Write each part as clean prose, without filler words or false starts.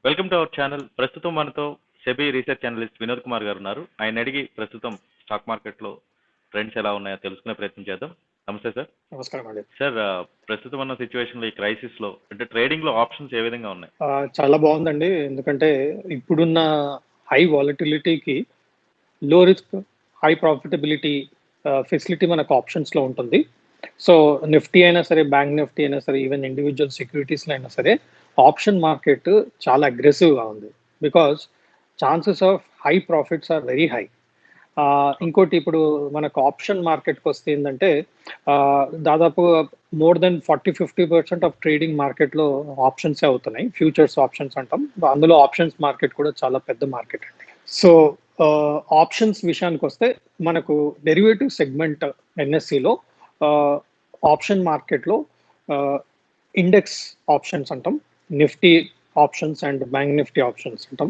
Welcome to our channel. ప్రస్తుతం మనతో SEBI research analyst Vinod Kumar గారు ఉన్నారు. ఆయన అడిగి ప్రస్తుతం స్టాక్ మార్కెట్లో ట్రెండ్స్ ఎలా ఉన్నాయో తెలుసుకునే ప్రయత్నం చేద్దాం. నమస్తే సార్. నమస్కారం అండి. సార్, ప్రస్తుతం ఉన్న సిచ్యువేషన్లో ఈ క్రైసిస్లో అంటే ట్రేడింగ్లో ఆప్షన్స్ ఏ విధంగా ఉన్నాయి? చాలా బాగుందండి. ఎందుకంటే ఇప్పుడున్న హై వాలటిలిటీకి లో రిస్క్ హై ప్రాఫిటబిలిటీ ఫెసిలిటీ మనకు ఆప్షన్స్లో ఉంటుంది. సో నిఫ్టీ అయినా సరే, బ్యాంక్ నిఫ్టీ అయినా సరే, ఈవెన్ ఇండివిజువల్ సెక్యూరిటీస్లో అయినా సరే ఆప్షన్ మార్కెట్ చాలా అగ్రెసివ్గా ఉంది. Because chances of high profits are very high. ఇంకోటి ఇప్పుడు మనకు ఆప్షన్ మార్కెట్కి వస్తే ఏంటంటే దాదాపు మోర్ దెన్ 40-50% ఆఫ్ ట్రేడింగ్ మార్కెట్లో ఆప్షన్సే అవుతున్నాయి. ఫ్యూచర్స్ ఆప్షన్స్ అంటాం. అందులో ఆప్షన్స్ మార్కెట్ కూడా చాలా పెద్ద మార్కెట్ అండి. సో ఆప్షన్స్ విషయానికి వస్తే మనకు డెరివేటివ్ సెగ్మెంట్ ఎన్ఎస్సిలో ఆప్షన్ మార్కెట్లో ఇండెక్స్ ఆప్షన్స్ అంటాం, Nifty options and bank Nifty options అంటాం.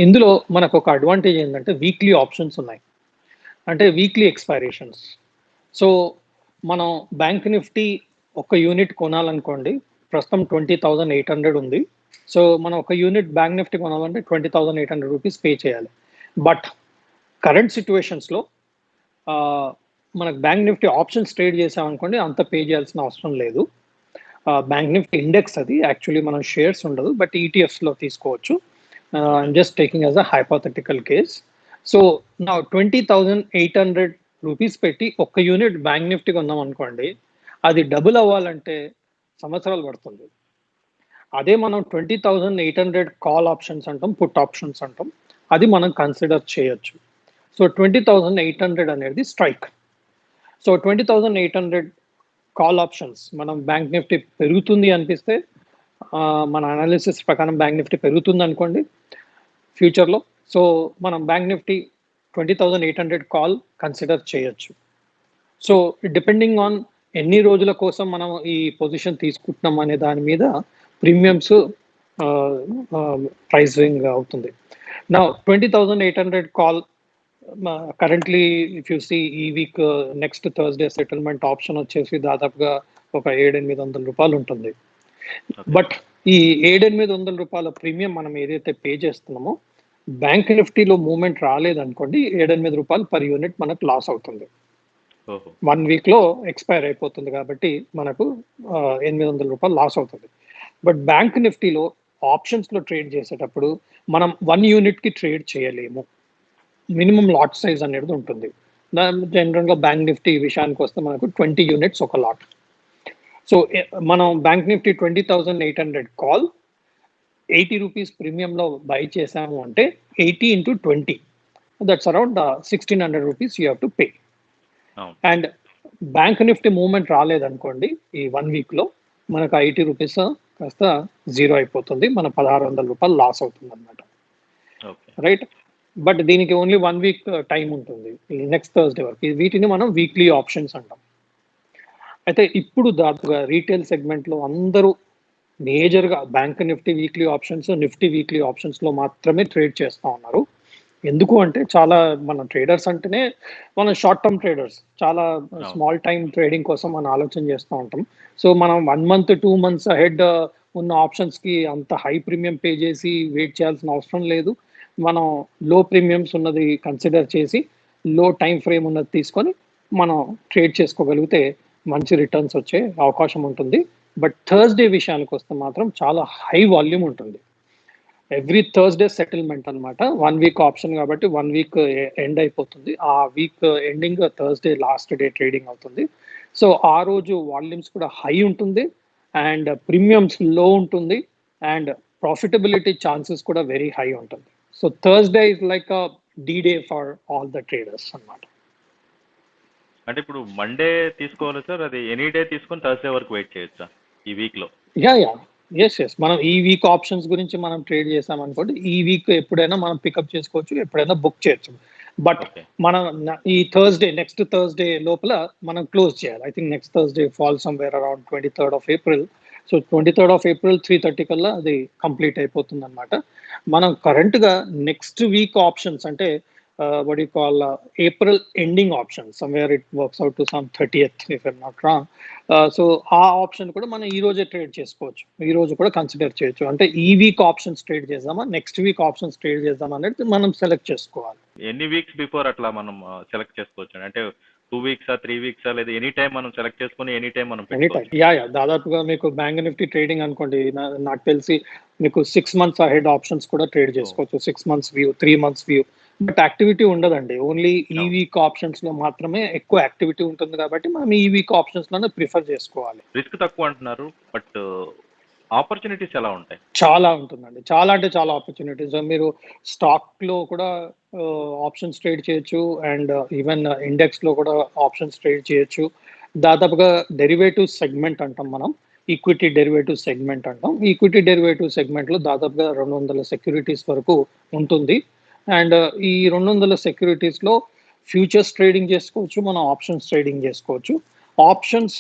ఇందులో మనకు ఒక అడ్వాంటేజ్ ఏంటంటే వీక్లీ ఆప్షన్స్ ఉన్నాయి, అంటే వీక్లీ ఎక్స్పైరేషన్స్. సో మనం బ్యాంక్ నిఫ్టీ ఒక యూనిట్ కొనాలనుకోండి, ప్రస్తుతం 20,800 ఉంది. సో మనం ఒక యూనిట్ బ్యాంక్ నిఫ్టీ కొనాలంటే 20,800 రూపీస్ పే చేయాలి. బట్ కరెంట్ సిచ్యువేషన్స్లో మనకు బ్యాంక్ నిఫ్టీ ఆప్షన్స్ ట్రేడ్ చేసామనుకోండి, అంత పే చేయాల్సిన అవసరం లేదు. బ్యాంక్ నిఫ్టీ ఇండెక్స్ అది యాక్చువల్లీ మనం షేర్స్ ఉండదు, బట్ ఈటీఎఫ్స్లో తీసుకోవచ్చు. I'm just taking as a hypothetical case. So నా 20,800 రూపీస్ పెట్టి ఒక్క యూనిట్ బ్యాంక్ నిఫ్టీ కొందాం అనుకోండి, అది డబుల్ అవ్వాలంటే సంవత్సరాలు పడుతుంది. అదే మనం 20,800 కాల్ ఆప్షన్స్ అంటాం, పుట్ ఆప్షన్స్ అంటాం, అది మనం కన్సిడర్ చేయొచ్చు. సో 20,800 అనేది స్ట్రైక్. సో 20,800 కాల్ ఆప్షన్స్ మనం బ్యాంక్ నిఫ్టీ పెరుగుతుంది అనిపిస్తే, మన అనాలిసిస్ ప్రకారం బ్యాంక్ నిఫ్టీ పెరుగుతుంది అనుకోండి ఫ్యూచర్లో, సో మనం బ్యాంక్ నిఫ్టీ 20,800 కాల్ కన్సిడర్ చేయొచ్చు. సో డిపెండింగ్ ఆన్ ఎన్ని రోజుల కోసం మనం ఈ పొజిషన్ తీసుకుంటున్నాం అనే దాని మీద ప్రీమియమ్స్ ప్రైసింగ్ అవుతుంది. నా 20,800 call currently if you see ఈ week next Thursday settlement option వచ్చేసి దాదాపుగా ఒక 700-800 రూపాయలు ఉంటుంది. బట్ ఈ 700-800 రూపాయల ప్రీమియం మనం ఏదైతే పే చేస్తున్నామో, బ్యాంక్ నిఫ్టీలో మూవ్మెంట్ రాలేదనుకోండి, 700 రూపాయలు పర్ యూనిట్ మనకు లాస్ అవుతుంది. 1 వీక్లో ఎక్స్పైర్ అయిపోతుంది కాబట్టి మనకు 800 రూపాయలు లాస్ అవుతుంది. బట్ బ్యాంక్ నిఫ్టీలో ఆప్షన్స్లో ట్రేడ్ చేసేటప్పుడు మనం 1 యూనిట్కి ట్రేడ్ చేయలేము. మినిమం లాట్ సైజ్ అనేది ఉంటుంది. జనరల్గా బ్యాంక్ నిఫ్టీ విషయానికి వస్తే మనకు 20 యూనిట్స్ ఒక లాట్. సో మనం బ్యాంక్ నిఫ్టీ 20,800 కాల్ 80 రూపీస్ ప్రీమియంలో బై చేసాము అంటే 80 into 20, that's around 1,600 rupees you have to pay. And bank Nifty movement రాలేదనుకోండి, ఈ 1 వీక్లో మనకు 80 రూపీస్ కాస్త జీరో అయిపోతుంది, మన 1,600 రూపాయలు లాస్ అవుతుంది అనమాట. రైట్. బట్ దీనికి ఓన్లీ 1 వీక్ టైం ఉంటుంది, నెక్స్ట్ థర్స్డే వరకు. వీటిని మనం వీక్లీ ఆప్షన్స్ అంటాం. అయితే ఇప్పుడు దాదాపుగా రీటైల్ సెగ్మెంట్లో అందరూ మేజర్గా bank Nifty weekly options, Nifty weekly ఆప్షన్స్లో మాత్రమే ట్రేడ్ చేస్తూ ఉన్నారు. ఎందుకు అంటే చాలా మన ట్రేడర్స్ అంటేనే మన షార్ట్ టర్మ్ ట్రేడర్స్, చాలా స్మాల్ టైం ట్రేడింగ్ కోసం మనం ఆలోచన చేస్తూ ఉంటాం. సో మనం 1 month 2 months అహెడ్ ఉన్న ఆప్షన్స్కి అంత హై ప్రీమియం పే చేసి వెయిట్ చేయాల్సిన అవసరం లేదు. మనం లో ప్రీమియమ్స్ ఉన్నది కన్సిడర్ చేసి లో టైం ఫ్రేమ్ ఉన్నది తీసుకొని మనం ట్రేడ్ చేసుకోగలిగితే మంచి రిటర్న్స్ వచ్చే అవకాశం ఉంటుంది. బట్ థర్స్డే విషయానికి వస్తే మాత్రం చాలా హై వాల్యూమ్ ఉంటుంది. ఎవ్రీ థర్స్డే సెటిల్మెంట్ అనమాట. 1 వీక్ ఆప్షన్ కాబట్టి 1 వీక్ ఎండ్ అయిపోతుంది. ఆ week ending Thursday last day trading అవుతుంది. సో ఆ రోజు వాల్యూమ్స్ కూడా హై ఉంటుంది అండ్ ప్రీమియమ్స్ లో ఉంటుంది అండ్ ప్రాఫిటబిలిటీ ఛాన్సెస్ కూడా వెరీ హై ఉంటుంది. So Thursday is like a D-Day for all the traders అన్నమాట. అంటే ఇప్పుడు మండే తీసుకోవాలి సార్, అది ఎనీ డే తీసుకొని థర్స్డే వరకు వెయిట్ చేయొచ్చా ఈ వీక్లో? ఎస్ మనం ఈ వీక్ ఆప్షన్స్ గురించి మనం ట్రేడ్ చేసామనుకోండి, ఈ వీక్ ఎప్పుడైనా మనం పికప్ చేసుకోవచ్చు, ఎప్పుడైనా బుక్ చేయొచ్చు. బట్ మనం ఈ నెక్స్ట్ థర్స్డే లోపల మనం క్లోజ్ చేయాలి. I think next Thursday fall somewhere around 23rd of April. So 23rd of April 3:30 కల్లా అది కంప్లీట్ అయిపోతుంది అనమాట. మనం కరెంట్గా నెక్స్ట్ వీక్ ఆప్షన్స్ అంటే what do you call April ending option. Somewhere it works out to some 30th, if I'm not wrong. So ఆ option కూడా మనం ఈ రోజే ట్రేడ్ చేసుకోవచ్చు, ఈ రోజు కూడా కన్సిడర్ చేయొచ్చు. అంటే ఈ వీక్ ఆప్షన్స్ ట్రేడ్ చేద్దామా, నెక్స్ట్ వీక్ ఆప్షన్స్ ట్రేడ్ చేద్దామా అనేది మనం సెలెక్ట్ చేసుకోవాలి. ఎన్ని వీక్స్ బిఫోర్ అట్లా మనం సెలెక్ట్ చేసుకోవచ్చు? అంటే 2 వీక్సా, 3 వీక్సా, లేదా ఎనీ టైం మనం సెలెక్ట్ చేసుకుని ఎనీ టైం మనం ఎనీ టైం. పెట్టుకోవచ్చు? దాదాపుగా మీకు బ్యాంక్ నిఫ్టీ ట్రేడింగ్ అనుకోండి, నాకు తెలిసి మీకు 6 months అహెడ్ ఆప్షన్స్ కూడా ట్రేడ్ చేసుకోవచ్చు. 6 months view, 3 months view. But activity ఉండదండి. ఓన్లీ ఈ అవును. వీక్ ఆప్షన్స్ లో మాత్రమే ఎక్కువ యాక్టివిటీ ఉంటుంది కాబట్టి మనం ఈ వీక్ ఆప్షన్స్ లోనే ప్రిఫర్ చేసుకోవాలి. రిస్క్ తక్కువ అంటున్నారు, బట్ ఆపర్చునిటీస్ ఎలా ఉంటాయి? చాలా ఉంటుందండి. చాలా అంటే చాలా ఆపర్చునిటీస్. మీరు స్టాక్ లో కూడా ఆప్షన్స్ ట్రేడ్ చేయొచ్చు, అండ్ ఈవెన్ ఇండెక్స్ లో కూడా ఆప్షన్స్ ట్రేడ్ చేయొచ్చు. దాదాపుగా డెరివేటివ్ సెగ్మెంట్ అంటాం మనం, ఈక్విటీ డెరివేటివ్ సెగ్మెంట్ అంటాం. ఈక్విటీ డెరివేటివ్ సెగ్మెంట్ లో దాదాపుగా 200 సెక్యూరిటీస్ వరకు ఉంటుంది. అండ్ ఈ 200 సెక్యూరిటీస్ లో ఫ్యూచర్స్ ట్రేడింగ్ చేసుకోవచ్చు, మనం ఆప్షన్స్ ట్రేడింగ్ చేసుకోవచ్చు. ఆప్షన్స్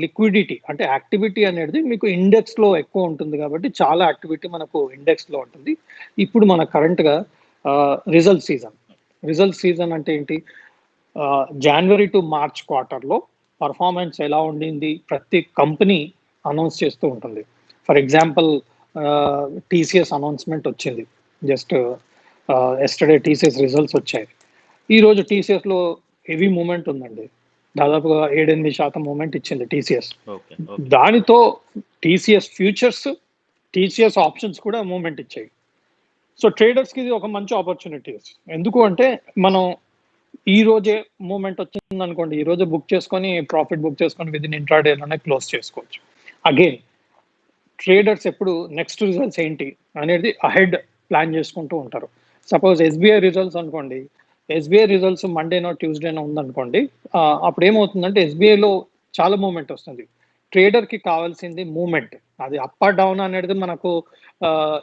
లిక్విడిటీ అంటే యాక్టివిటీ అనేది మీకు ఇండెక్స్ లో ఎక్కువ ఉంటుంది కాబట్టి చాలా యాక్టివిటీ మనకు ఇండెక్స్ లో ఉంటుంది. ఇప్పుడు మన కరెంట్ గా రిజల్ట్ సీజన్ అంటే ఏంటి, జనవరి టు మార్చ్ క్వార్టర్లో పర్ఫార్మెన్స్ ఎలా ఉండింది ప్రతి కంపెనీ అనౌన్స్ చేస్తూ ఉంటుంది. ఫర్ ఎగ్జాంపుల్ టీసీఎస్ అనౌన్స్మెంట్ వచ్చింది, జస్ట్ ఎస్టర్డే టీసీఎస్ రిజల్ట్స్ వచ్చాయి. ఈరోజు టీసీఎస్లో హెవీ మూమెంట్ ఉందండి, దాదాపుగా 7-8% మూమెంట్ ఇచ్చింది టీసీఎస్. ఓకే. దానితో టీసీఎస్ ఫ్యూచర్స్, టీసీఎస్ ఆప్షన్స్ కూడా మూమెంట్ ఇచ్చాయి. సో ట్రేడర్స్కి ఇది ఒక మంచి ఆపర్చునిటీస్. ఎందుకు అంటే మనం ఈ రోజే మూమెంట్ వచ్చింది అనుకోండి, ఈ రోజు బుక్ చేసుకొని ప్రాఫిట్ బుక్ చేసుకొని విదిన్ ఇంట్రాడేలోనే క్లోజ్ చేసుకోవచ్చు. అగైన్ ట్రేడర్స్ ఎప్పుడు నెక్స్ట్ రిజల్ట్స్ ఏంటి అనేది అహెడ్ ప్లాన్ చేసుకుంటూ ఉంటారు. సపోజ్ ఎస్బీఐ రిజల్ట్స్ అనుకోండి, ఎస్బీఐ రిజల్ట్స్ మండేనో ట్యూస్డేనో ఉందనుకోండి, అప్పుడు ఏమవుతుందంటే ఎస్బీఐలో చాలా మూమెంట్ వస్తుంది. ట్రేడర్కి కావాల్సింది మూమెంట్. అది అప్ ఆర్ డౌన్ అనేది మనకు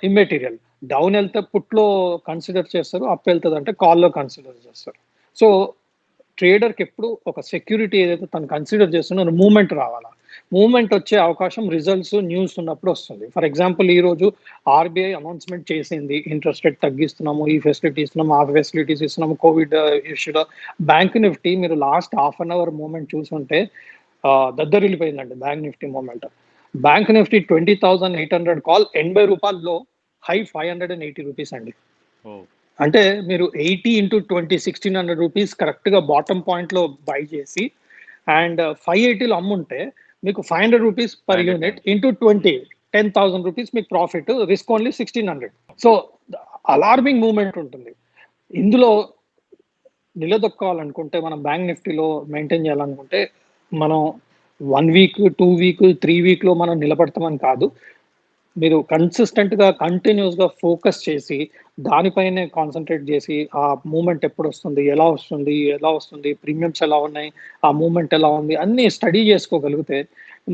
ఇమ్మెటీరియల్. డౌన్ వెళ్తే పుట్లో కన్సిడర్ చేస్తారు, అప్ వెళ్తుంది అంటే కాల్లో కన్సిడర్ చేస్తారు. సో ట్రేడర్కి ఎప్పుడు ఒక సెక్యూరిటీ ఏదైతే తను కన్సిడర్ చేస్తున్నారో మూమెంట్ రావాలా. మూమెంట్ వచ్చే అవకాశం రిజల్ట్స్, న్యూస్ ఉన్నప్పుడు వస్తుంది. ఫర్ ఎగ్జాంపుల్ ఈ రోజు ఆర్బీఐ అనౌన్స్మెంట్ చేసింది, ఇంట్రెస్ట్ రేట్ తగ్గిస్తున్నాము, ఈ ఫెసిలిటీ ఇస్తున్నాము, ఆ ఫెసిలిటీస్ ఇస్తున్నాము, కోవిడ్ ఇష్యూలో. బ్యాంక్ నిఫ్టీ మీరు last half an hour moment చూసుంటే దద్దరిల్లిపోయిందండి bank Nifty moment. Bank Nifty 20,800 call 80 రూపాయల్లో, హై 580 రూపీస్ అండి. అంటే మీరు 80 into 20 1600 రూపీస్ కరెక్ట్గా బాటమ్ పాయింట్లో బై చేసి అండ్ 580లో అమ్ముంటే మీకు 500 rupees per unit into 20 10,000 rupees మీకు profit, risk only 1600. So alarming moment ఉంటుంది. ఇందులో నిలదొక్కాలనుకుంటే మనం బ్యాంక్ నిఫ్టీలో మెయింటైన్ చేయాలనుకుంటే మనం 1 వీక్ 2 వీక్ 3 వీక్లో మనం నిలబడతామని కాదు, మీరు కన్సిస్టెంట్గా కంటిన్యూస్గా ఫోకస్ చేసి దానిపైనే కాన్సన్ట్రేట్ చేసి ఆ మూమెంట్ ఎప్పుడు వస్తుంది, ఎలా వస్తుంది, ప్రీమియమ్స్ ఎలా ఉన్నాయి, ఆ మూమెంట్ ఎలా ఉంది అన్నీ స్టడీ చేసుకోగలిగితే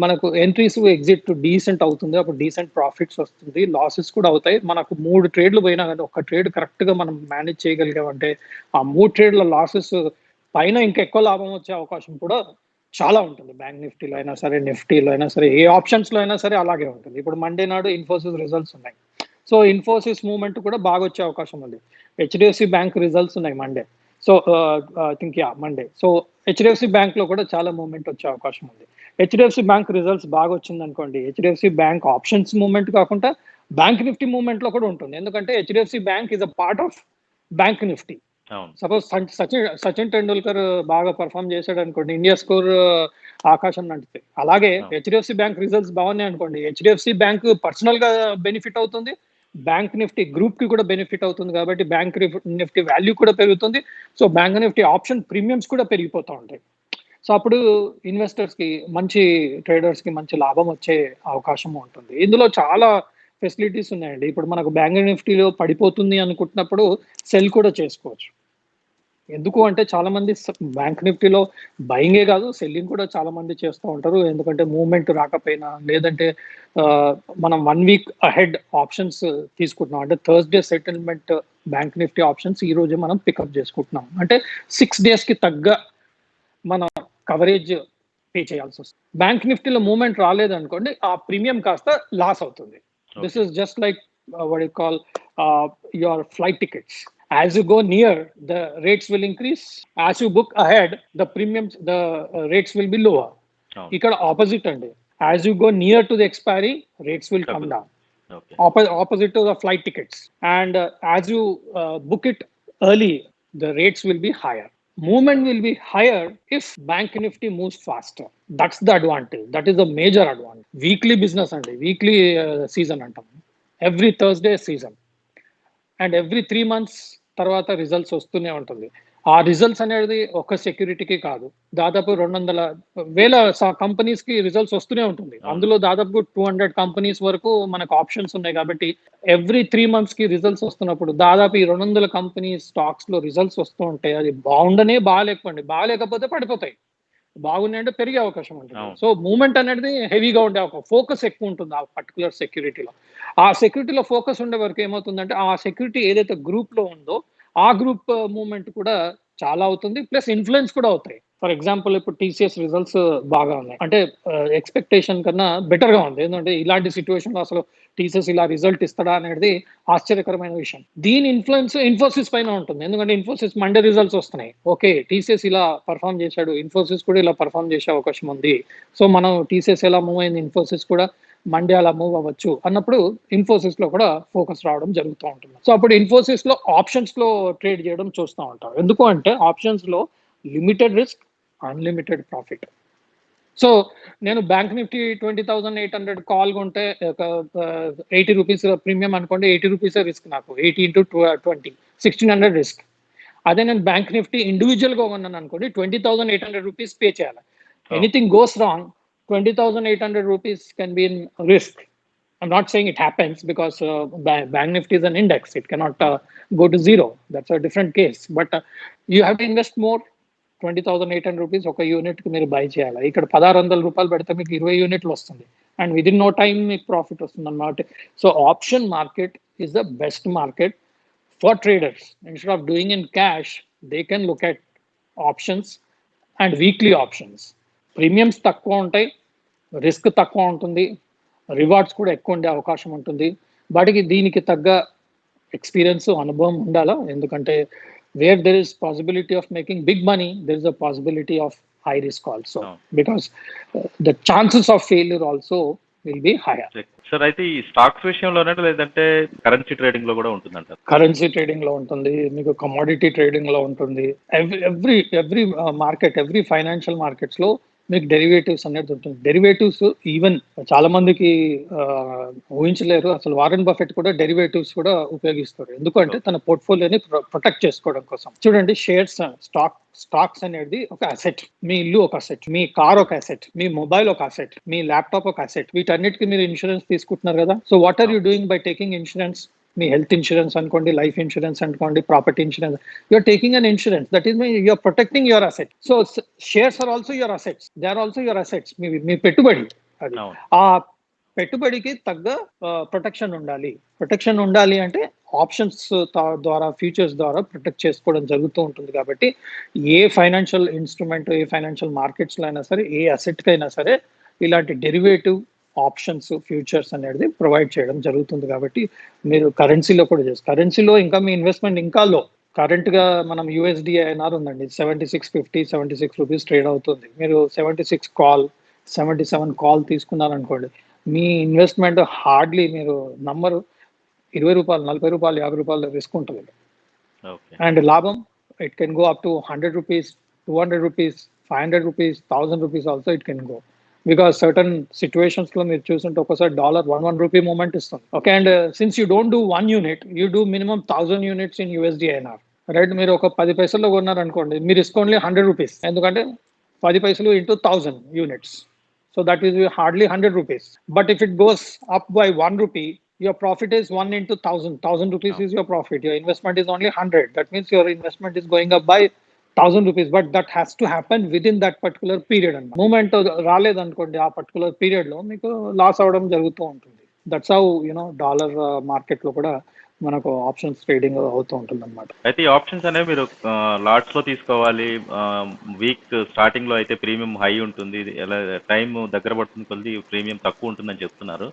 మనకు ఎంట్రీస్ ఎగ్జిట్ డీసెంట్ అవుతుంది. అప్పుడు డీసెంట్ ప్రాఫిట్స్ వస్తుంది, లాసెస్ కూడా అవుతాయి. మనకు 3 ట్రేడ్లు పోయినా కానీ ఒక ట్రేడ్ కరెక్ట్గా మనం మేనేజ్ చేయగలిగామంటే ఆ 3 ట్రేడ్ల లాసెస్ పైన ఇంకా ఎక్కువ లాభం వచ్చే అవకాశం కూడా చాలా ఉంటుంది. బ్యాంక్ నిఫ్టీలో అయినా సరే, నిఫ్టీలో అయినా సరే, ఏ ఆప్షన్స్లో అయినా సరే అలాగే ఉంటుంది. ఇప్పుడు మండే నాడు ఇన్ఫోసిస్ రిజల్ట్స్ ఉన్నాయి. సో ఇన్ఫోసిస్ మూవ్మెంట్ కూడా బాగా వచ్చే అవకాశం ఉంది. హెచ్డిఎఫ్సి బ్యాంక్ రిజల్ట్స్ ఉన్నాయి Monday. So I think Monday. So HDFC బ్యాంక్లో కూడా చాలా మూవ్మెంట్ వచ్చే అవకాశం ఉంది. హెచ్డిఎఫ్సి బ్యాంక్ రిజల్ట్స్ బాగా వచ్చింది అనుకోండి, హెచ్డిఎఫ్సి బ్యాంక్ ఆప్షన్స్ మూవ్మెంట్ కాకుండా బ్యాంక్ నిఫ్టీ మూవ్మెంట్లో కూడా ఉంటుంది. ఎందుకంటే HDFC bank is a part of bank Nifty. Suppose Sachin Tendulkar బాగా పర్ఫామ్ చేశాడు అనుకోండి, ఇండియా స్కోర్ ఆకాశం నంటుతాయి. అలాగే హెచ్డిఎఫ్సి బ్యాంక్ రిజల్ట్స్ బాగున్నాయి అనుకోండి, హెచ్డిఎఫ్సి బ్యాంక్ పర్సనల్ గా బెనిఫిట్ అవుతుంది, బ్యాంక్ నిఫ్టీ గ్రూప్ కి కూడా బెనిఫిట్ అవుతుంది. కాబట్టి బ్యాంక్ నిఫ్టీ వాల్యూ కూడా పెరుగుతుంది. So bank Nifty option premiums కూడా పెరిగిపోతూ ఉంటాయి. సో అప్పుడు ఇన్వెస్టర్స్ కి, మంచి ట్రేడర్స్ కి మంచి లాభం వచ్చే అవకాశం ఉంటుంది. ఇందులో చాలా ఫెసిలిటీస్ ఉన్నాయండి. ఇప్పుడు మనకు బ్యాంక్ నిఫ్టీలో పడిపోతుంది అనుకుంటున్నప్పుడు సెల్ కూడా చేసుకోవచ్చు. ఎందుకు అంటే చాలా మంది బ్యాంక్ నిఫ్టీలో బయింగే కాదు, సెల్లింగ్ కూడా చాలా మంది చేస్తూ ఉంటారు. ఎందుకంటే మూవ్మెంట్ రాకపోయినా, లేదంటే మనం 1 వీక్ అహెడ్ ఆప్షన్స్ తీసుకుంటున్నాం. అంటే Thursday settlement bank Nifty options ఈ రోజు మనం పికప్ చేసుకుంటున్నాం. అంటే 6 days కి తగ్గ మన కవరేజ్ పే చేయాల్సి వస్తుంది. బ్యాంక్ నిఫ్టీలో మూవ్మెంట్ రాలేదనుకోండి, ఆ ప్రీమియం కాస్త లాస్ అవుతుంది. This is just like what you call your flight tickets. As you go near, the rates will increase. As you book ahead, the premiums, the rates will be lower. అవును. ఇక్కడ opposite అండి. As you go near to the expiry, rates will come తగ్గుతుంది. down. Okay. Opposite to the flight tickets. And as you book it early, the rates will be higher. Movement will be higher if Bank Nifty moves faster. That's the advantage. That is the major advantage. Weekly business and weekly season antam. Every Thursday season. And every 3 months తర్వాత results వస్తూనే ఉంటుంది. ఆ results అనేది ఒక సెక్యూరిటీకి కాదు, దాదాపు 200,000 కంపెనీస్కి results వస్తూనే ఉంటుంది. అందులో దాదాపు 200 కంపెనీస్ వరకు మనకు ఆప్షన్స్ ఉన్నాయి కాబట్టి ఎవ్రీ 3 monthsకి రిజల్ట్స్ వస్తున్నప్పుడు దాదాపు ఈ 200 కంపెనీ స్టాక్స్లో రిజల్ట్స్ వస్తూ ఉంటాయి. అది బాగాలేకపోతే పడిపోతాయి, బాగున్నాయంటే పెరిగే అవకాశం ఉంటుంది. సో మూమెంట్ అనేది హెవీగా ఉండే ఒక ఫోకస్ ఎక్కువ ఉంటుంది ఆ పర్టికులర్ సెక్యూరిటీలో. ఆ సెక్యూరిటీలో ఫోకస్ ఉండే వరకు ఏమవుతుందంటే ఆ సెక్యూరిటీ ఏదైతే గ్రూప్ లో ఉందో ఆ గ్రూప్ మూవ్మెంట్ కూడా చాలా అవుతుంది, ప్లస్ ఇన్ఫ్లుయెన్స్ కూడా అవుతాయి. ఫర్ ఎగ్జాంపుల్ ఇప్పుడు టీసీఎస్ రిజల్ట్స్ బాగా ఉన్నాయి అంటే ఎక్స్పెక్టేషన్ కన్నా బెటర్ గా ఉంది. ఎందుకంటే ఇలాంటి సిచ్యువేషన్ లో అసలు టీసీఎస్ ఇలా రిజల్ట్ ఇస్తాడా అనేది ఆశ్చర్యకరమైన విషయం. దీని ఇన్ఫ్లుయెన్స్ ఇన్ఫోసిస్ పైన ఉంటుంది, ఎందుకంటే ఇన్ఫోసిస్ మండే రిజల్ట్స్ వస్తున్నాయి. ఓకే, టీసీఎస్ ఇలా పర్ఫామ్ చేశాడు, ఇన్ఫోసిస్ కూడా ఇలా పర్ఫామ్ చేసే అవకాశం ఉంది. సో మనం టీసీఎస్ ఎలా మూవ్ అయింది, ఇన్ఫోసిస్ కూడా మండే అలా మూవ్ అవ్వచ్చు అన్నప్పుడు ఇన్ఫోసిస్ లో కూడా ఫోకస్ రావడం జరుగుతూ ఉంటుంది. సో అప్పుడు ఇన్ఫోసిస్ లో ఆప్షన్స్ లో ట్రేడ్ చేయడం చూస్తూ ఉంటాం. ఎందుకు అంటే ఆప్షన్స్ లో limited risk, unlimited profit. So నేను బ్యాంక్ నిఫ్టీ 20,800 కాల్ కొంటే ఒక 80 రూపీస్ ప్రీమియం అనుకోండి, 80 రూపీస్ రిస్క్, నాకు 80 into 20 1600 రిస్క్. అదే నేను బ్యాంక్ నిఫ్టీ ఇండివిజువల్ గా కొన్నాను అనుకోండి, 20,800 రూపీస్ పే చేయాలి. Anything goes wrong, 20,800 rupees can be in risk. I'm not saying it happens because Bank Nifty is an index. It cannot go to zero. That's a different case. But you have to invest more. 20,800 rupees ఒక unit కి మీరు by చేయాలి. ఇక్కడ 1,600 రూపాయలు పెడితే మీకు 20 యూనిట్లు వస్తుంది and with in no time మీకు ప్రాఫిట్ వస్తుంది అన్నమాట. So option market is the best market for traders. Instead of doing in cash, they can look at options and weekly options. Premiums తక్కువ ఉంటాయి, రిస్క్ తక్కువ ఉంటుంది, రివార్డ్స్ కూడా ఎక్కువ ఉండే అవకాశం ఉంటుంది. వాటికి దీనికి తగ్గ ఎక్స్పీరియన్స్, అనుభవం ఉండాలా. ఎందుకంటే where there is possibility of making big money, there is a possibility of high risk also, because the chances of failure also will be higher. Sir అయితే ఈ స్టాక్స్ విషయంలోనే లేదంటే కరెన్సీ ట్రేడింగ్ లో కూడా ఉంటుందంటారు? కరెన్సీ ట్రేడింగ్ లో ఉంటుంది, మీకు కమోడిటీ ట్రేడింగ్ లో ఉంటుంది. Every market, every financial markets లో మీకు డెరివేటివ్స్ అనేది ఉంటుంది. డెరివేటివ్స్ ఈవెన్ చాలా మందికి ఊహించలేరు. అసలు వారెన్ బఫెట్ కూడా డెరివేటివ్స్ కూడా ఉపయోగిస్తారు. ఎందుకంటే తన పోర్ట్ఫోలియోని ప్రొటెక్ట్ చేసుకోవడం కోసం. చూడండి, షేర్స్, స్టాక్స్ అనేది ఒక అసెట్. మీ ఇల్లు ఒక అసెట్, మీ కార్ ఒక అసెట్, మీ మొబైల్ ఒక అసెట్, మీ ల్యాప్టాప్ ఒక అసెట్. వీటన్నిటికీ మీరు ఇన్సూరెన్స్ తీసుకుంటున్నారు కదా. So what are you doing by taking insurance? మీ హెల్త్ ఇన్సూరెన్స్ అనుకోండి, లైఫ్ ఇన్సూరెన్స్ అనుకోండి, property insurance, you're taking an insurance. That is my you're protecting your asset. So shares are also your assets, they are also your assets. మీ పెట్టుబడి అది. ఆ పెట్టుబడికి తగ్గ protection ఉండాలి. ప్రొటెక్షన్ ఉండాలి అంటే ఆప్షన్స్ ద్వారా, ఫ్యూచర్స్ ద్వారా ప్రొటెక్ట్ చేసుకోవడం జరుగుతూ ఉంటుంది. కాబట్టి ఏ ఫైనాన్షియల్ ఇన్స్ట్రుమెంట్, ఏ ఫైనాన్షియల్ మార్కెట్స్లో అయినా సరే, ఏ అసెట్కి అయినా సరే ఇలాంటి డెరివేటివ్ ఆప్షన్స్, ఫ్యూచర్స్ అనేది ప్రొవైడ్ చేయడం జరుగుతుంది. కాబట్టి మీరు కరెన్సీలో కూడా చేస్తారు. కరెన్సీలో ఇంకా మీ ఇన్వెస్ట్మెంట్ ఇంకా లో. కరెంట్ గా మనం USD/INR ఉందండి, 76.50, 76 రూపీస్ ట్రేడ్ అవుతుంది. మీరు 76 కాల్, 77 కాల్ తీసుకున్నారనుకోండి, మీ ఇన్వెస్ట్మెంట్ హార్డ్లీ మీరు నంబరు 20 రూపాయలు, 40 రూపాయలు, 50 రూపాయలు రిస్క్ ఉంటుంది. అండ్ లాభం it can go up to 100 rupees, 200 rupees, 500 rupees, 1000 rupees also it can go. Because certain situations లో మీరు చూస్తుంటే ఒకసారి $1 1 రూపీ మూమెంట్ ఇస్తుంది. Okay, and since you don't do 1 unit, you do minimum 1000 units in USD/INR. Right, మీరు ఒక 10 పైసల్లో కొన్నారనుకోండి, మీ risk only 100 rupees. ఎందుకంటే 10 పైసలు into 1000 units. So that is hardly 100 rupees. But if it goes up by 1 rupee, your profit is 1 into 1000. 1000 rupees is your profit. Your investment is only 100. That means your investment is going up by 1000 rupees. But that has to happen within that particular period. Moment రాలేదనుకోండి, ఆ particular period లో మీకు loss అవడం జరుగుతూ ఉంటుంది. That's how dollar market లో కూడా మనకు ఆప్షన్స్ ట్రేడింగ్ అవుతూ ఉంటుంది అనమాట. అయితే ఈ ఆప్షన్స్ అనేవి మీరు లాట్స్ లో తీసుకోవాలి. వీక్ స్టార్టింగ్ లో అయితే ప్రీమియం హై ఉంటుంది, ఎలా టైం దగ్గర పడుతుంది కొద్ది ప్రీమియం తక్కువ ఉంటుందని చెప్తున్నారు.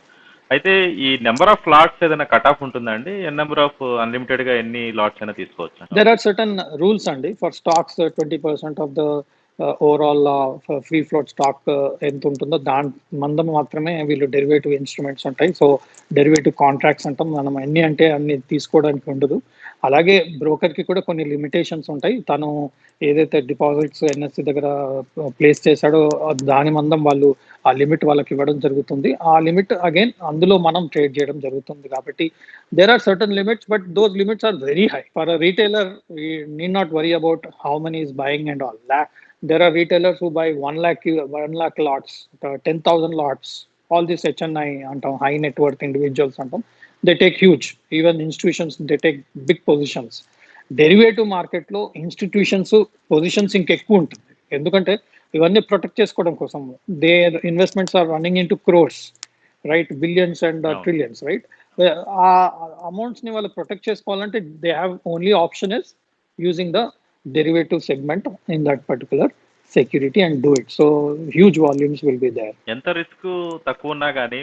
అయితే ఈ నెంబర్ ఆఫ్ లాట్స్ ఏదైనా కట్ ఆఫ్ ఉంటుందా అండి? నెంబర్ ఆఫ్ అన్లిమిటెడ్‌గా ఎన్ని లాట్స్ అయినా తీసుకోవచ్చా? There are certain rules అండి for stocks. 20% of the overall free float stock ఎంత ఉంటుందో దాని మందం మాత్రమే వీళ్ళు డెరివేటివ్ ఇన్స్ట్రుమెంట్స్ ఉంటాయి. సో డెరివేటివ్ కాంట్రాక్ట్స్ అంటాం. మనం ఎన్ని అంటే అన్ని తీసుకోవడానికి ఉండదు. అలాగే బ్రోకర్కి కూడా కొన్ని లిమిటేషన్స్ ఉంటాయి. తను ఏదైతే డిపాజిట్స్ ఎన్ఎస్సి దగ్గర ప్లేస్ చేశాడో దాని మందం వాళ్ళు ఆ లిమిట్ వాళ్ళకి ఇవ్వడం జరుగుతుంది. ఆ లిమిట్ అగైన్ అందులో మనం ట్రేడ్ చేయడం జరుగుతుంది. కాబట్టి there are certain limits, but those limits are very high. For a retailer, we need not worry about how many is buying and all. There are retailers who buy 1 lakh lots, 10,000 lots. All these HNI and high net worth individuals and they take huge. Even institutions they take big positions. Derivative మార్కెట్లో institutions positions ఇంకెక్కువ ఉంటుంది. ఎందుకంటే ఇవన్నీ protect చేసుకోవడం కోసం their investments are running into crores, right, billions and అవును. Trillions, right. ఆ amounts ని వాళ్ళు ప్రొటెక్ట్ చేసుకోవాలంటే they have only option is using the derivative segment in that particular security and do it. So huge volumes will be there. ఎంత risk తక్కువ ఉన్నా గానీ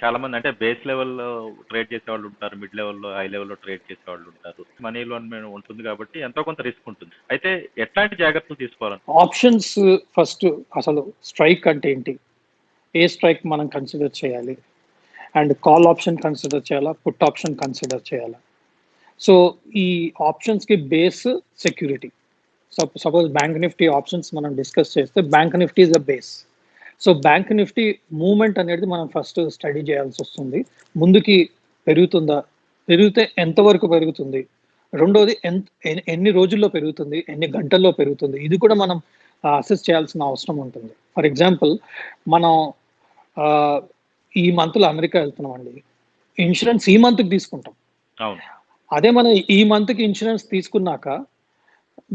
చాలా మంది అంటే బేస్ లెవెల్‌లో ట్రేడ్ చేసేవాళ్ళు ఉంటారు. మిడ్ లెవెల్‌లో, హై లెవెల్‌లో ట్రేడ్ చేసేవాళ్ళు ఉంటారు. మనీ లోన్ మీద ఉంటుంది కాబట్టి ఎంతో కొంత రిస్క్ ఉంటుంది. అయితే ఎట్లాంటి జాగ్రత్తలు తీసుకోవాలి? ఆప్షన్స్ ఫస్ట్ అసలు స్ట్రైక్ అంటే ఏంటి, ఏ స్ట్రైక్ మనం కన్సిడర్ చేయాలి, అండ్ కాల్ ఆప్షన్ కన్సిడర్ చేయాలా, పుట్ ఆప్షన్ కన్సిడర్ చేయాలా. సో ఈ ఆప్షన్స్కి base security. Suppose bank Nifty options మనం డిస్కస్ చేస్తే bank Nifty is the base. So bank Nifty movement అనేది మనం ఫస్ట్ స్టడీ చేయాల్సి వస్తుంది. ముందుకి పెరుగుతుందా, పెరిగితే ఎంతవరకు పెరుగుతుంది, రెండోది ఎన్ని రోజుల్లో పెరుగుతుంది, ఎన్ని గంటల్లో పెరుగుతుంది, ఇది కూడా మనం అసెస్ చేయాల్సిన అవసరం ఉంటుంది. ఫర్ ఎగ్జాంపుల్ మనం ఆ, ఈ మంత్లో అమెరికా వెళ్తున్నాం అండి, ఇన్సూరెన్స్ ఈ మంత్కి తీసుకుంటాం. అవును. అదే మనం ఈ మంత్కి ఇన్సూరెన్స్ తీసుకున్నాక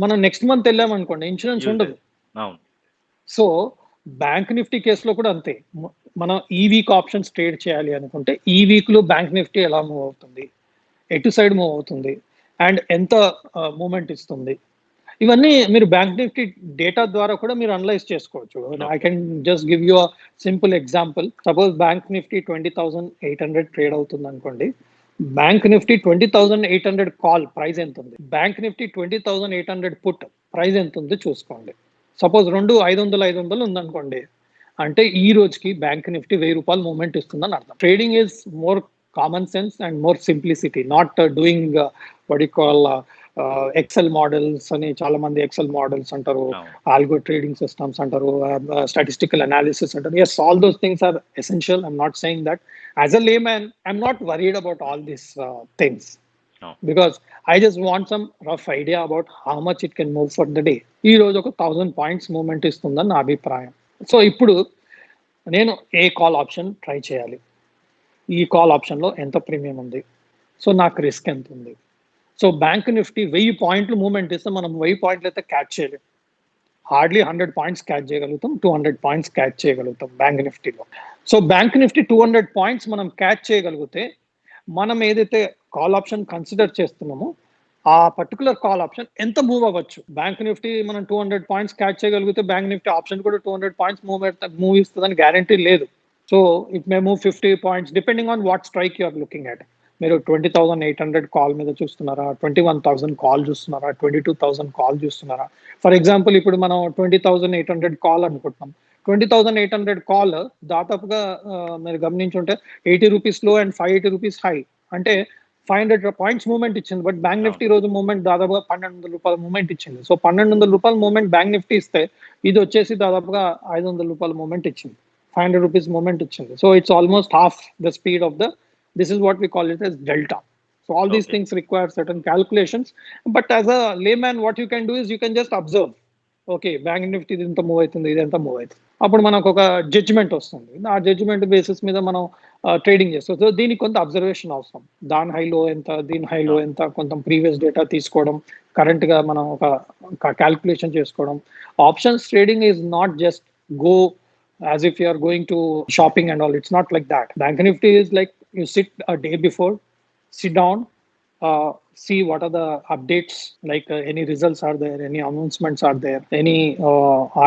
మనం నెక్స్ట్ మంత్ వెళ్ళామనుకోండి ఇన్సూరెన్స్ ఉండదు. అవును. సో బ్యాంక్ నిఫ్టీ కేసులో కూడా అంతే. మనం ఈ వీక్ ఆప్షన్స్ ట్రేడ్ చేయాలి అనుకుంటే ఈ వీక్ లో బ్యాంక్ నిఫ్టీ ఎలా మూవ్ అవుతుంది, ఎటు సైడ్ మూవ్ అవుతుంది, అండ్ ఎంత మూమెంట్ ఇస్తుంది, ఇవన్నీ మీరు బ్యాంక్ నిఫ్టీ డేటా ద్వారా కూడా మీరు అనలైజ్ చేసుకోవచ్చు. I can just give you a simple example. Suppose bank Nifty 20,800 trade అవుతుంది అనుకోండి. బ్యాంక్ నిఫ్టీ 20,800 కాల్ ప్రైస్ ఎంత ఉంది, బ్యాంక్ నిఫ్టీ 20,800 పుట్ ప్రైస్ ఎంత ఉంది చూసుకోండి. సపోజ్ రెండు 500 ఉందనుకోండి, అంటే ఈ రోజుకి బ్యాంక్ నిఫ్టీ 1,000 రూపాయలు మూవ్మెంట్ ఇస్తుందని అర్థం. Trading is more common sense and more simplicity, not doing what you call Excel models అని. చాలా మంది ఎక్సెల్ మోడల్స్ అంటారు, ఆల్గో ట్రేడింగ్ సిస్టమ్స్ అంటారు, స్టాటిస్టికల్ అనాలిసిస్ అంటారు. Yes, all those things are essential. I'm not saying that. As a layman I'm not worried about all these things because I just want some rough idea about how much it can move for the day. ఈ రోజు ఒక 1000 points movement ఇస్తుందని నా అభిప్రాయం. So ఇప్పుడు నేను ఏ call option try చేయాలి, ఈ కాల్ ఆప్షన్లో ఎంత ప్రీమియం ఉంది, సో నాకు రిస్క్ ఎంత ఉంది. సో బ్యాంక్ నిఫ్టీ 1000 పాయింట్లు మూవ్మెంట్ ఇస్తే మనం 1000 పాయింట్లు అయితే క్యాచ్ చేయలేం. హార్డ్లీ 100 పాయింట్స్ క్యాచ్ చేయగలుగుతాం, 200 పాయింట్స్ క్యాచ్ చేయగలుగుతాం బ్యాంక్ నిఫ్టీలో. సో బ్యాంక్ నిఫ్టీ 200 పాయింట్స్ మనం క్యాచ్ చేయగలిగితే మనం ఏదైతే కాల్ ఆప్షన్ కన్సిడర్ చేస్తున్నామో ఆ పర్టికులర్ కాల్ ఆప్షన్ ఎంత మూవ్ అవ్వచ్చు. బ్యాంక్ నిఫ్టీ మనం 200 పాయింట్స్ క్యాచ్ చేయగలిగితే బ్యాంక్ నిఫ్టీ ఆప్షన్ కూడా 200 పాయింట్స్ మూవ్ ఇస్తుందని గ్యారంటీ లేదు. So it may move 50 points depending on what strike you are looking at. మీరు 20,800 కాల్ మీద చూస్తున్నారా, 21,000 కాల్ చూస్తున్నారా, 22,000 కాల్ చూస్తున్నారా. ఫర్ ఎగ్జాంపుల్ ఇప్పుడు మనం 20,800 కాల్ అనుకుంటున్నాం. 20,800 కాల్ దాదాపుగా మీరు గమనించుంటే 80 రూపీస్ లో అండ్ 580 రూపీస్ హై, అంటే 500 పాయింట్స్ మూవ్మెంట్ ఇచ్చింది. బట్ బ్యాంక్ నిఫ్టీ రోజు మూవ్మెంట్ దాదాపుగా 1,200 రూపాయల మూవ్మెంట్ ఇచ్చింది. సో 1,200 రూపాయల మూవ్మెంట్ బ్యాంక్ నిఫ్టీ ఇస్తే ఇది వచ్చేసి దాదాపుగా 500 రూపాయల మూవ్మెంట్ ఇచ్చింది, 500 రూపీస్ మూవ్మెంట్ ఇచ్చింది. So it's almost half the speed of the, this is what we call it as delta. So all these things require certain calculations, but as a layman what you can do is you can just observe, okay, bank nifty ఇది ఎంత move అవుతుంది, ఇది ఎంత move అవుతుంది, అప్పుడు మనకు ఒక judgement వస్తుంది. ఆ జడ్జిమెంట్ బేసిస్ మీద మనం ట్రేడింగ్ చేస్తాం. సో దీనికి కొంత అబ్జర్వేషన్ అవసరం. దాని హైలో ఎంత, దీని హైలో ఎంత, కొంత ప్రీవియస్ డేటా తీసుకోవడం, కరెంట్ గా మనం ఒక క్యాల్కులేషన్ చేసుకోవడం. Options trading is not just go as if you are going to shopping and all. It's not like that. Bank Nifty is like you sit a day before, sit down, see what are the updates, like any results are there, any announcements are there, any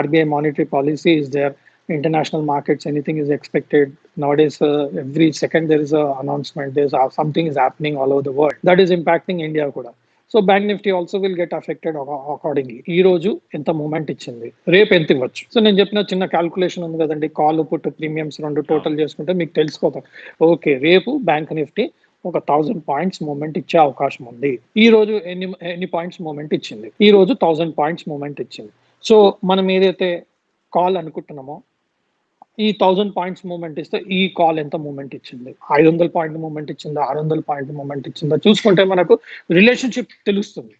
RBI monetary policy is there, international markets, anything is expected nowadays. Every second there is a announcement, there's something is happening all over the world that is impacting India kuda. So bank Nifty also will get affected accordingly. ఈ రోజు ఎంత moment ఇచ్చింది, రేపు ఎంత ఇవ్వచ్చు. So నేను చెప్పిన చిన్న క్యాల్కులేషన్ ఉంది కదండి, కాల్ పుట్ ప్రీమియమ్స్ రెండు టోటల్ చేసుకుంటే మీకు తెలిసిపోతాం. ఓకే, రేపు బ్యాంక్ నిఫ్టీ ఒక 1000 పాయింట్స్ మూమెంట్ ఇచ్చే అవకాశం ఉంది. ఈ రోజు ఎన్ని పాయింట్స్ మూమెంట్ ఇచ్చింది? ఈ రోజు 1000 పాయింట్స్ మూమెంట్ ఇచ్చింది. సో మనం ఏదైతే కాల్ అనుకుంటున్నామో ఈ 1000 పాయింట్స్ మూమెంట్ ఇస్తే ఈ కాల్ ఎంత మూమెంట్ ఇచ్చింది, 500 పాయింట్ మూమెంట్ ఇచ్చిందా, 600 పాయింట్ మూమెంట్ ఇచ్చిందా చూసుకుంటే మనకు రిలేషన్షిప్ తెలుస్తుంది.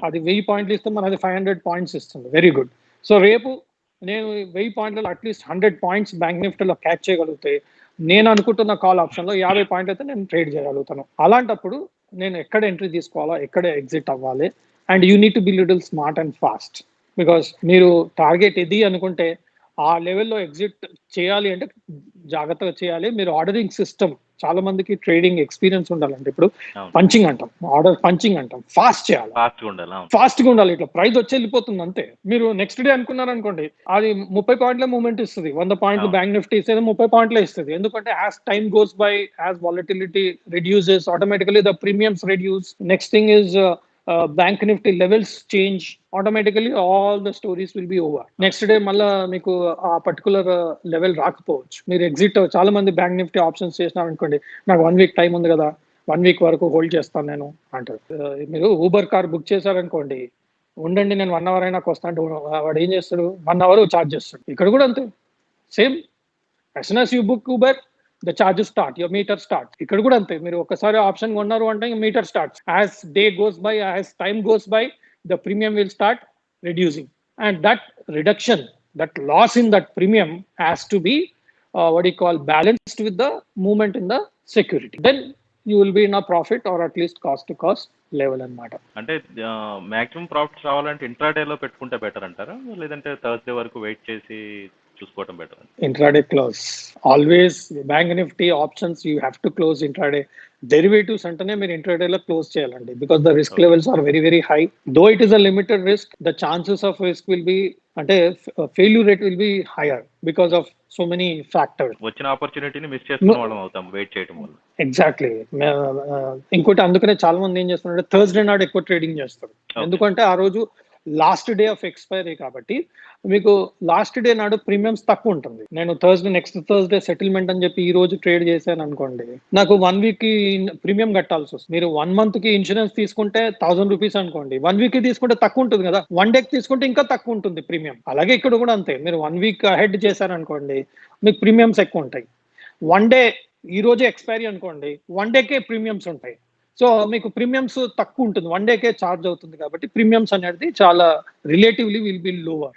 అది 1000 పాయింట్లు ఇస్తే మనది 500 పాయింట్స్ ఇస్తుంది. Very good. సో రేపు నేను 1000 పాయింట్లలో అట్లీస్ట్ 100 పాయింట్స్ బ్యాంక్ నిఫ్టీలో క్యాచ్ చేయగలిగితే నేను అనుకుంటున్న కాల్ ఆప్షన్లో 50 పాయింట్ అయితే నేను ట్రేడ్ చేయగలుగుతాను. అలాంటప్పుడు నేను ఎక్కడ ఎంట్రీ తీసుకోవాలా, ఎక్కడ ఎగ్జిట్ అవ్వాలి, and you need to be little smart and fast. Because మీరు టార్గెట్ ఇది అనుకుంటే ఆ లెవెల్లో ఎగ్జిట్ చేయాలి అంటే జాగ్రత్తగా చేయాలి. మీరు ఆర్డరింగ్ సిస్టమ్, చాలా మందికి ట్రేడింగ్ ఎక్స్పీరియన్స్ ఉండాలంటే ఇప్పుడు పంచింగ్ అంటాం, ఆర్డర్ పంచింగ్ అంటాం, ఫాస్ట్ చేయాలి, ఫాస్ట్ గా ఉండాలి. ఇట్లా ప్రైస్ వచ్చి వెళ్ళిపోతుంది అంతే. మీరు నెక్స్ట్ డే అనుకున్నారు అనుకోండి, అది 30 పాయింట్ల మూమెంట్ ఇస్తుంది, 100 పాయింట్లు బ్యాంక్ నిఫ్టీ ఇస్తే 30 పాయింట్లే ఇస్తుంది. ఎందుకంటే as time goes by, as volatility reduces, automatically the premiums reduce. Next thing is bank nifty levels change, automatically all the stories will be over. Next day మళ్ళీ మీకు ఆ పర్టికులర్ లెవెల్ రాకపోవచ్చు. మీరు exit, చాలా మంది బ్యాంక్ నిఫ్టీ ఆప్షన్స్ చేసినారు అనుకోండి, నాకు 1 వీక్ టైం ఉంది కదా, 1 వీక్ వరకు హోల్డ్ చేస్తాను నేను అంటారు. మీరు ఊబర్ కార్ బుక్ చేశారనుకోండి, ఉండండి నేను 1 అవర్ అయినా వస్తాను, వాడు ఏం చేస్తాడు, 1 అవర్ ఛార్జ్ చేస్తాడు. ఇక్కడ కూడా అంతే, same. as soon as you book Uber, the charges start, your meter starts. ఇక్కడ కూడా అంతే, మీరు ఒకసారి ఆప్షన్ కొన్నారు అంటే meter starts. As day goes by, as time goes by, the premium will start reducing, and that reduction, that loss in that premium has to be what you call balanced with the movement in the security. Then you will be in a profit or at least cost to cost level అన్నమాట. అంటే maximum profits రావాలంటే intraday లో పెట్టుకుంటే better అంటారా, లేదంటే Thursday వరకు wait చేసి చూసుకోవడం better? Intraday close always. Bank Nifty options you have to close intraday. Derivatives అంటేనే మీరు ఇంట్రాడేలో క్లోజ్ చేయాలండి, because the risk levels are very very high. Though it is a limited risk, the chances of risk will be, అంటే failure rate will be higher because of so many factors. వచ్చిన ఆపర్చునిటీని miss చేసుకునే వాళ్ళం అవుతాం wait చేయడం వల్ల. Exactly. ఇంకోటి అందుకనే చాలా మంది ఏం చేస్తున్నారంటే థర్స్డే నాడు ఎక్కువ ట్రేడింగ్ చేస్తారు. ఎందుకంటే ఆ రోజు లాస్ట్ డే ఆఫ్ ఎక్స్పైరీ కాబట్టి మీకు లాస్ట్ డే నాడు ప్రీమియమ్స్ తక్కువ ఉంటుంది. నేను నెక్స్ట్ థర్స్డే సెటిల్మెంట్ అని చెప్పి ఈ రోజు ట్రేడ్ చేశాను అనుకోండి, నాకు 1 వీక్ కి ప్రీమియం కట్టాల్సి వస్తుంది. మీరు 1 మంత్ కి ఇన్సూరెన్స్ తీసుకుంటే 1000 రూపీస్ అనుకోండి, 1 వీక్ కి తీసుకుంటే తక్కువ ఉంటుంది కదా, 1 డే కి తీసుకుంటే ఇంకా తక్కువ ఉంటుంది ప్రీమియం. అలాగే ఇక్కడ కూడా అంతే, మీరు 1 వీక్ హెడ్ చేశారనుకోండి మీకు ప్రీమియమ్స్ ఎక్కువ ఉంటాయి. 1 డే, ఈ రోజు ఎక్స్పైరీ అనుకోండి, 1 డేకే ప్రీమియమ్స్ ఉంటాయి. సో మీకు ప్రీమియమ్స్ తక్కువ ఉంటుంది, 1 డేకే ఛార్జ్ అవుతుంది కాబట్టి ప్రీమియమ్స్ అనేది చాలా relatively will be lower.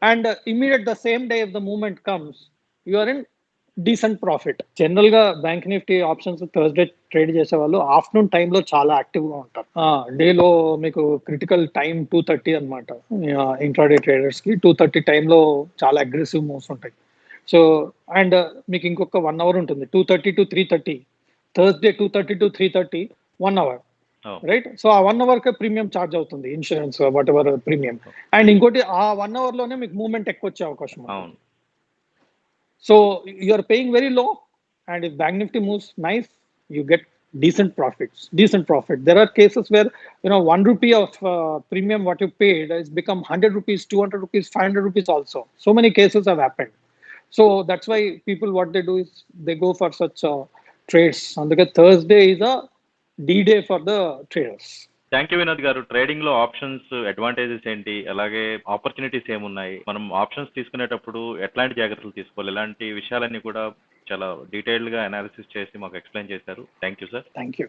And immediate the same day if the moment comes, you are in decent profit. General గా bank Nifty options Thursday trade చేసే వాళ్ళు ఆఫ్టర్నూన్ టైంలో చాలా యాక్టివ్ గా ఉంటారు. డేలో మీకు క్రిటికల్ టైం 2:30 అనమాట. ఇంట్రాడే ట్రేడర్స్ కి 2:30 టైంలో చాలా అగ్రెసివ్ మూవ్స్ ఉంటాయి. సో అండ్ మీకు ఇంకొక 1 అవర్ ఉంటుంది, 2:30 to 3:30. Thursday 2:30 to 3:30, 1 hour, right? So ఆ 1 అవర్ కే ప్రీమియం ఛార్జ్ అవుతుంది, insurance whatever premium. And ఇంకోటి ఆ 1 అవర్ లోనే మీకు మూవ్మెంట్ ఎక్కువ వచ్చే అవకాశం ఉంది. So you are paying very low, and if Bank Nifty moves nice, you get decent profit. There are cases where 1 rupee of premium what you paid has become 100 rupees, 200 rupees, 500 rupees also. So many cases have happened. So that's why people, what they do is they go for such trades. అందుకే Thursday is a D-day for the traders. Thank you Vinod గారు. Trading లో options advantages ఏంటి, అలాగే opportunities ఏమున్నాయి, మనం options తీసుకునేటప్పుడు ఎట్లాంటి జాగ్రత్తలు తీసుకోవాలి, ఇలాంటి విషయాలన్నీ కూడా చాలా డీటెయిల్డ్ గా అనాలిసిస్ చేసి మాకు ఎక్స్ప్లెయిన్ చేశారు. Thank you sir. Thank you.